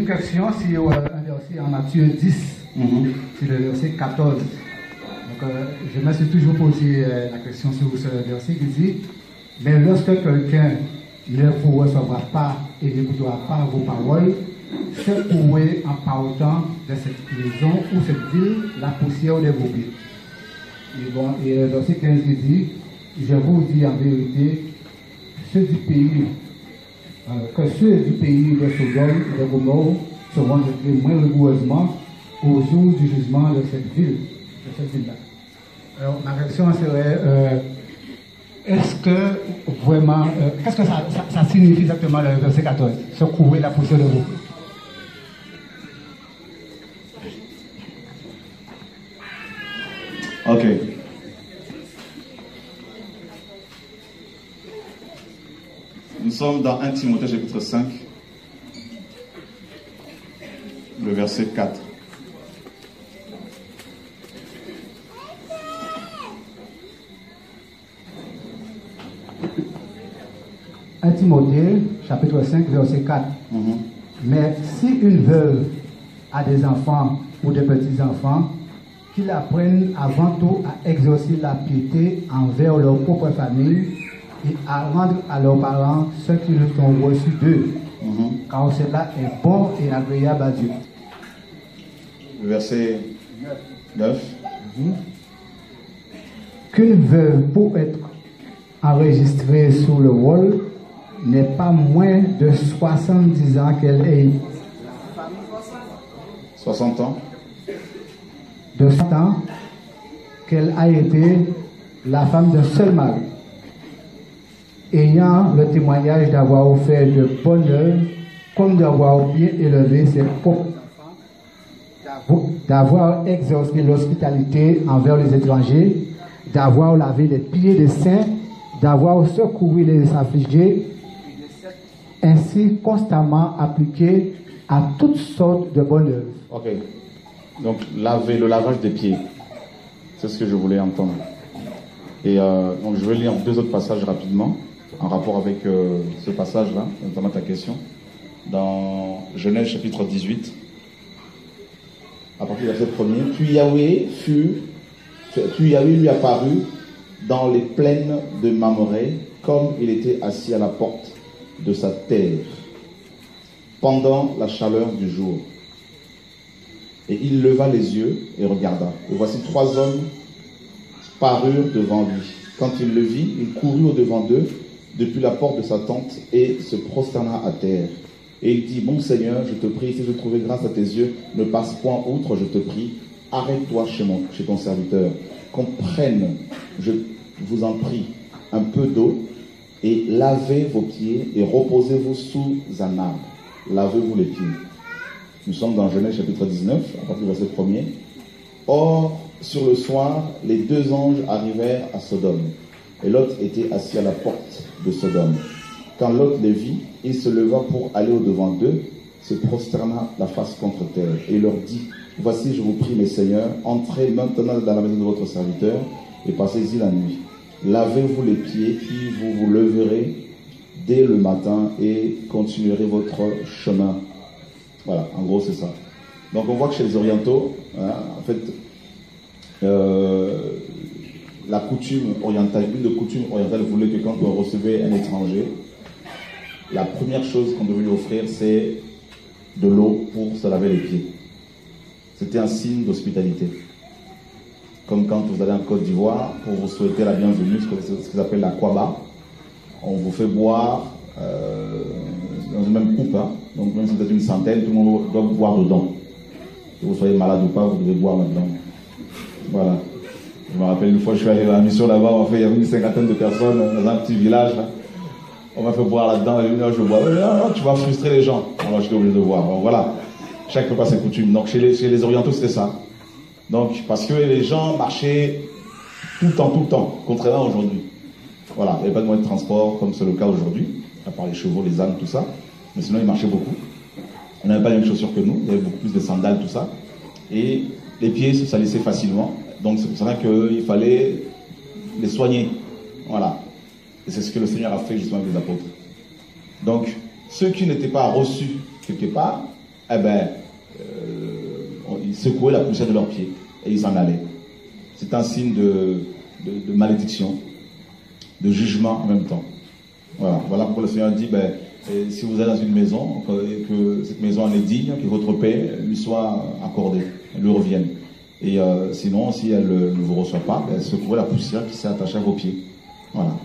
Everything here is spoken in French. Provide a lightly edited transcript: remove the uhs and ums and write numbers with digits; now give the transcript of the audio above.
Une question sur un verset en Matthieu 10, sur le verset 14. Donc, je me suis toujours posé la question sur ce verset qui dit: mais lorsque quelqu'un ne vous recevra pas et n'écoutera pas vos paroles, secouez en partant de cette maison ou cette ville la poussière de vos pieds. Et, bon, et le verset 15 qui dit: je vous dis en vérité, que ceux du pays de Sodome et de Gomorrhe seront traités moins rigoureusement au jour du jugement de cette ville-là. Alors, ma réaction serait, est-ce que vraiment, qu'est-ce que ça signifie exactement le verset 14? Secouer la poussière de vos pieds. Ok. Nous sommes dans 1 Timothée chapitre 5, le verset 4. Timothée, chapitre 5, verset 4. Mais si une veuve a des enfants ou des petits-enfants, qu'ils apprennent avant tout à exaucer la piété envers leur propre famille et à rendre à leurs parents ce qu'ils ont reçu d'eux, car cela est bon et agréable à Dieu. Verset 9. Qu'une veuve, pour être enregistrée sous le rôle, n'est pas moins de 70 ans qu'elle ait. 60 ans. De 100 ans qu'elle a été la femme d'un seul mari, ayant le témoignage d'avoir fait de bonnes œuvres, comme d'avoir bien élevé ses propres enfants, d'avoir exercé l'hospitalité envers les étrangers, d'avoir lavé les pieds des saints, d'avoir secouru les affligés, ainsi constamment appliqué à toutes sortes de bonnes œuvres. Ok. Donc, le lavage des pieds. C'est ce que je voulais entendre. Et donc, je vais lire deux autres passages rapidement, en rapport avec ce passage-là, notamment ta question. Dans Genèse chapitre 18, à partir du verset 1er. Puis Yahweh lui apparut dans les plaines de Mamoré, comme il était assis à la porte de sa terre, pendant la chaleur du jour. Et il leva les yeux et regarda. Et voici 3 hommes parurent devant lui. Quand il le vit, il courut au-devant d'eux depuis la porte de sa tente et se prosterna à terre. Et il dit: Mon Seigneur, je te prie, si je trouvais grâce à tes yeux, ne passe point outre, je te prie. Arrête-toi chez ton serviteur. Qu'on prenne, je vous en prie, un peu d'eau et lavez vos pieds et reposez-vous sous un arbre. Lavez-vous les pieds. Nous sommes dans Genèse chapitre 19, à partir du verset 1er. Or, sur le soir, les 2 anges arrivèrent à Sodome, et Lot était assis à la porte de Sodome. Quand Lot les vit, il se leva pour aller au-devant d'eux, se prosterna la face contre terre, et leur dit: Voici, je vous prie, mes seigneurs, entrez maintenant dans la maison de votre serviteur, et passez-y la nuit. Lavez-vous les pieds, puis vous vous leverez dès le matin, et continuerez votre chemin. Voilà, en gros c'est ça. Donc on voit que chez les orientaux, en fait, la coutume orientale, une des coutumes orientales voulait que quand on recevait un étranger, la première chose qu'on devait lui offrir, c'est de l'eau pour se laver les pieds. C'était un signe d'hospitalité. Comme quand vous allez en Côte d'Ivoire, pour vous souhaiter la bienvenue, ce qu'ils appellent la kwaba, on vous fait boire dans une même coupe, donc même si vous êtes une centaine, tout le monde doit boire dedans. Que vous soyez malade ou pas, vous devez boire maintenant. Voilà. Je me rappelle une fois, je suis allé à la mission là-bas, il y avait une 50aine de personnes dans un petit village. Là. On m'a fait boire là-dedans, et je bois. Non, tu vas frustrer les gens. Alors j'étais obligé de boire. Donc, voilà. Chaque repas c'est coutume. Donc chez les orientaux, c'était ça. Donc, parce que les gens marchaient tout le temps, contrairement à aujourd'hui. Voilà, il n'y avait pas de moyen de transport comme c'est le cas aujourd'hui, à part les chevaux, les ânes, tout ça. Mais sinon, ils marchaient beaucoup. On n'avait pas les mêmes chaussures que nous, il y avait beaucoup plus de sandales, tout ça. Et les pieds se salissaient facilement. Donc, c'est pour ça qu'il fallait les soigner. Voilà. Et c'est ce que le Seigneur a fait justement avec les apôtres. Donc, ceux qui n'étaient pas reçus quelque part, eh ben, ils secouaient la poussière de leurs pieds et ils s'en allaient. C'est un signe de malédiction, de jugement en même temps. Voilà pourquoi le Seigneur dit, ben, si vous êtes dans une maison, que cette maison en est digne, que votre paix lui soit accordée, lui revienne. Et sinon, si elle ne vous reçoit pas, ben, secouez la poussière qui s'est attachée à vos pieds. Voilà.